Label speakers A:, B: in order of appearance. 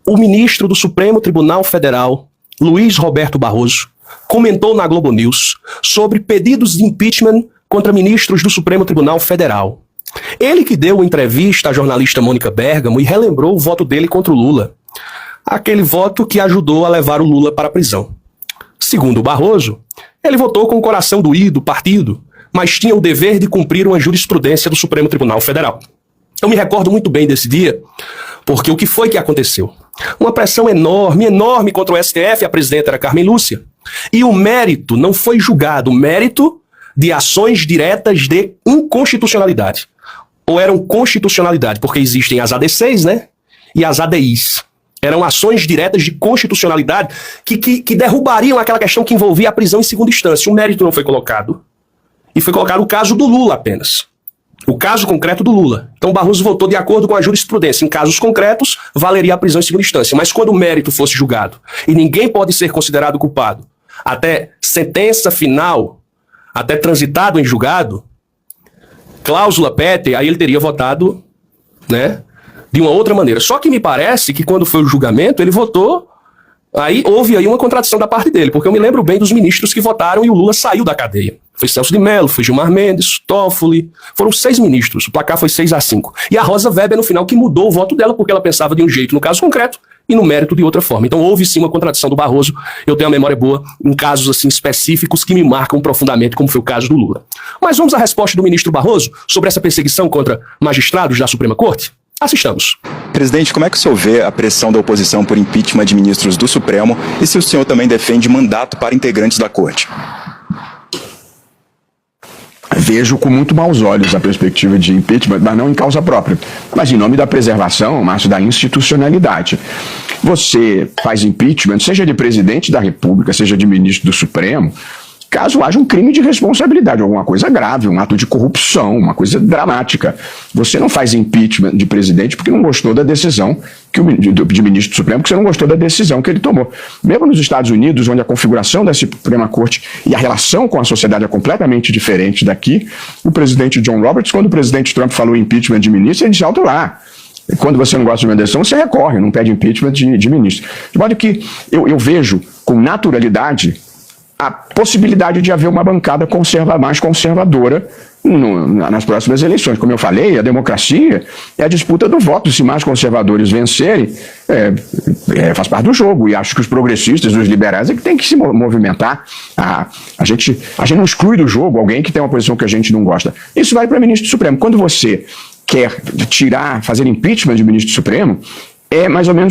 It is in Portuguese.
A: O ministro do Supremo Tribunal Federal, Luiz Roberto Barroso, comentou na Globo News sobre pedidos de impeachment contra ministros do Supremo Tribunal Federal. Ele que deu entrevista à jornalista Mônica Bergamo e relembrou o voto dele contra o Lula. Aquele voto que ajudou a levar o Lula para a prisão. Segundo o Barroso, ele votou com o coração doído do partido, mas tinha o dever de cumprir uma jurisprudência do Supremo Tribunal Federal. Eu me recordo muito bem desse dia, porque o que foi que aconteceu? Uma pressão enorme contra o STF, a presidenta era Carmen Lúcia, e o mérito não foi julgado, o mérito de ações diretas de inconstitucionalidade. Ou eram constitucionalidade, porque existem as ADCs, né? E as ADIs. Eram ações diretas de constitucionalidade que derrubariam aquela questão que envolvia a prisão em segunda instância. O mérito não foi colocado. E foi colocado o caso do Lula apenas. O caso concreto do Lula. Então Barroso votou de acordo com a jurisprudência. Em casos concretos, valeria a prisão em segunda instância. Mas quando o mérito fosse julgado, e ninguém pode ser considerado culpado, até sentença final, até transitado em julgado, cláusula pétrea, aí ele teria votado, né, de uma outra maneira. Só que me parece que quando foi o julgamento, ele votou, aí houve aí uma contradição da parte dele, porque eu me lembro bem dos ministros que votaram e o Lula saiu da cadeia. Foi Celso de Mello, foi Gilmar Mendes, Toffoli, foram 6 ministros, o placar foi 6-5. E a Rosa Weber, no final, que mudou o voto dela, porque ela pensava de um jeito no caso concreto e no mérito de outra forma. Então houve sim uma contradição do Barroso, eu tenho a memória boa em casos assim específicos que me marcam profundamente, como foi o caso do Lula. Mas vamos à resposta do ministro Barroso sobre essa perseguição contra magistrados da Suprema Corte? Assistamos.
B: Presidente, como é que o senhor vê a pressão da oposição por impeachment de ministros do Supremo e se o senhor também defende mandato para integrantes da Corte?
C: Vejo com muito maus olhos a perspectiva de impeachment, mas não em causa própria, mas em nome da preservação, Márcio, da institucionalidade. Você faz impeachment, seja de presidente da República, seja de ministro do Supremo, caso haja um crime de responsabilidade, alguma coisa grave, um ato de corrupção, uma coisa dramática. Você não faz impeachment de presidente porque não gostou da decisão de ministro do Supremo, porque você não gostou da decisão que ele tomou. Mesmo nos Estados Unidos, onde a configuração da Suprema Corte e a relação com a sociedade é completamente diferente daqui, o presidente John Roberts, quando o presidente Trump falou impeachment de ministro, ele disse alto lá. Quando você não gosta de uma decisão, você recorre, não pede impeachment de ministro. De modo que eu vejo com naturalidade a possibilidade de haver uma bancada mais conservadora nas próximas eleições. Como eu falei, a democracia é a disputa do voto. Se mais conservadores vencerem, faz parte do jogo. E acho que os progressistas, os liberais, é que tem que se movimentar. A gente não exclui do jogo alguém que tem uma posição que a gente não gosta. Isso vai para o ministro do Supremo. Quando você quer fazer impeachment de ministro do Supremo, é mais ou menos